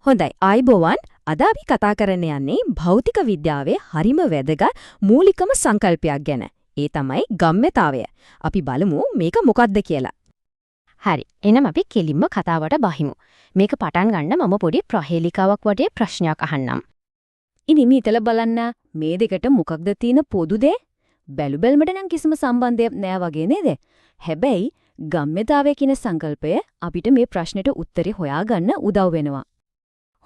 හොඳයි ආයිබෝවන් අද අපි කතා කරන්න යන්නේ භෞතික විද්‍යාවේ හරිම වැදගත් මූලිකම සංකල්පයක් ගැන. ඒ තමයි ගම්‍යතාවය. අපි බලමු මේක මොකක්ද කියලා. හරි. එහෙනම් අපි කෙලින්ම කතාවට බහිමු. මේක පටන් ගන්න මම පොඩි ප්‍රහේලිකාවක් වගේ ප්‍රශ්නයක් අහන්නම්. ඉතින් හිතලා බලන්න මේ දෙකට මොකක්ද තියෙන පොදු දේ? බැලු බැලමට නම් කිසිම සම්බන්ධයක් නෑ වගේ නේද? හැබැයි ගම්‍යතාවය කියන සංකල්පය අපිට මේ ප්‍රශ්නෙට උත්තරේ හොයාගන්න උදව් වෙනවා.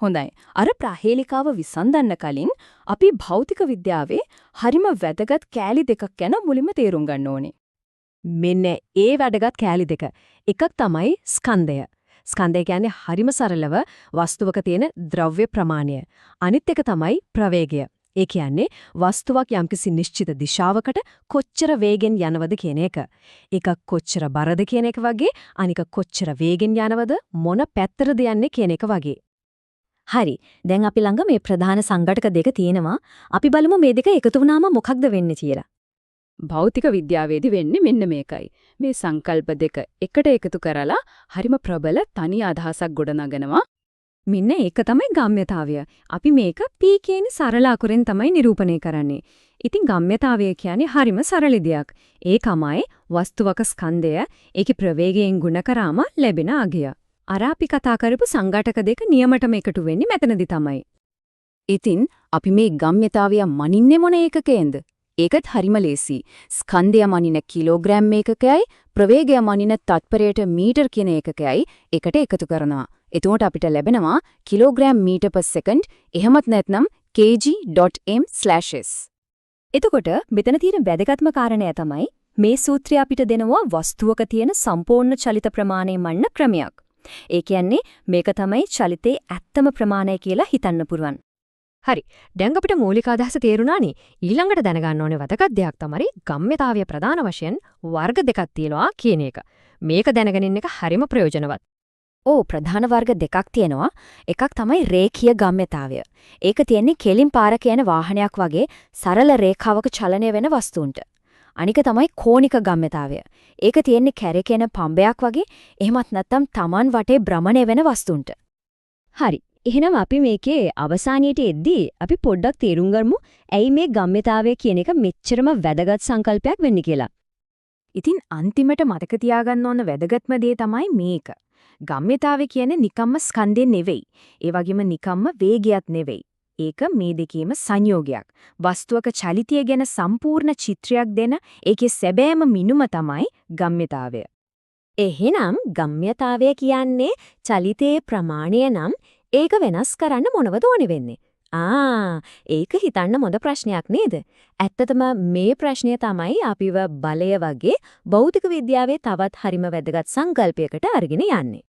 හොඳයි. අර ප්‍රහේලිකාව විසඳන්න කලින් අපි භෞතික විද්‍යාවේ හරිම වැදගත් කෑලි දෙකක් ගැන මුලින්ම තේරුම් ගන්න ඕනේ. මෙන්න ඒ වැදගත් කෑලි දෙක. එකක් තමයි ස්කන්ධය. ස්කන්ධය කියන්නේ හරිම සරලව වස්තුවක තියෙන ද්‍රව්‍ය ප්‍රමාණය. අනිත් එක තමයි ප්‍රවේගය. ඒ කියන්නේ වස්තුවක් යම්කිසි නිශ්චිත දිශාවකට කොච්චර වේගෙන් යනවද කියන එක. එකක් කොච්චර බරද කියන එක වගේ අනික කොච්චර වේගෙන් යනවද මොන පැත්තටද යන්නේ කියන එක වගේ. හරි. දැන් අපි ළඟ මේ ප්‍රධාන සංඝටක දෙක තියෙනවා. අපි බලමු මේ දෙක එකතු වුණාම මොකක්ද වෙන්නේ කියලා. භෞතික විද්‍යාවේදී වෙන්නේ මෙන්න මේකයි. මේ සංකල්ප දෙක එකට එකතු කරලා හරිම ප්‍රබල තනි අදහසක් ගොඩනගනවා. මෙන්න ඒක තමයි ගම්‍යතාවය. අපි මේක P කියන සරල අකුරෙන් තමයි නිරූපණය කරන්නේ. ඉතින් ගම්‍යතාවය කියන්නේ හරිම සරල දෙයක්. ඒකමයි වස්තුවක ස්කන්ධය ඒකේ ප්‍රවේගයෙන් ගුණ කරාම ලැබෙන අගය. අර අපි කතා කරපු සංඝටක දෙක නියමටම එකතු වෙන්නේ මෙතනදි තමයි. ඉතින් අපි මේ ගම්‍යතාවය මනින්නේ මොන ඒකකයෙන්ද? ඒකත් හරිම ලේසි. ස්කන්ධය මනින කිලෝග්‍රෑම් ඒකකයයි ප්‍රවේගය මනින තත්පරයට මීටර් කියන ඒකකයයි එකට එකතු කරනවා. එතකොට අපිට ලැබෙනවා කිලෝග්‍රෑම් මීටර් per second එහෙමත් නැත්නම් kg.m/s. එතකොට මෙතන තියෙන වැදගත්ම කාරණය තමයි මේ සූත්‍රය අපිට දෙනවා වස්තුවක තියෙන සම්පූර්ණ චලිත ප්‍රමාණය මන්න ක්‍රමයක්. ඒ කියන්නේ මේක තමයි චලිතේ ඇත්තම ප්‍රමාණය කියලා හිතන්න පුරුවන්. හරි. දැන් අපිට මූලික අදහස තේරුණානේ. ඊළඟට දැනගන්න ඕනේ වැදගත් දෙයක් තමයි ගම්‍යතාවය ප්‍රධාන වශයෙන් වර්ග දෙකක් තියෙනවා කියන එක. මේක දැනගෙන ඉන්න එක හරිම ප්‍රයෝජනවත්. ප්‍රධාන වර්ග දෙකක් තියෙනවා. එකක් තමයි රේඛීය ගම්‍යතාවය. ඒක තියෙන්නේ කෙලින් පාරක යන වාහනයක් වගේ සරල රේඛාවක චලනය වෙන වස්තුන්ට. අනික තමයි කෝණික ගම්‍යතාවය. ඒක තියෙන්නේ කැරකෙන පම්බයක් වගේ එහෙමත් නැත්නම් Taman වටේ භ්‍රමණය වෙන වස්තුන්ට. හරි. එහෙනම් අපි මේකේ අවසානයේට එද්දී අපි පොඩ්ඩක් තේරුම් ගමු ඇයි මේ ගම්‍යතාවය කියන එක මෙච්චරම වැදගත් සංකල්පයක් වෙන්නේ කියලා. ඉතින් අන්තිමට මතක තියාගන්න ඕන වැදගත්ම දේ තමයි මේක. ගම්‍යතාවය කියන්නේ නිකම්ම ස්කන්ධය නෙවෙයි. ඒ වගේම නිකම්ම වේගයක් නෙවෙයි. ඒක මේ දෙකේම සංයෝගයක්. වස්තුවක චලිතය ගැන සම්පූර්ණ චිත්‍රයක් දෙන ඒකේ සැබෑම මිනුම තමයි ගම්‍යතාවය. එහෙනම් ගම්‍යතාවය කියන්නේ චලිතයේ ප්‍රමාණය නම් ඒක වෙනස් කරන්න මොනවද ඕනේ වෙන්නේ? ඒක හිතන්න හොඳ ප්‍රශ්නයක් නේද? ඇත්තටම මේ ප්‍රශ්නය තමයි අපිව බලය වගේ භෞතික විද්‍යාවේ තවත් හරිම වැදගත් සංකල්පයකට අරගෙන යන්නේ.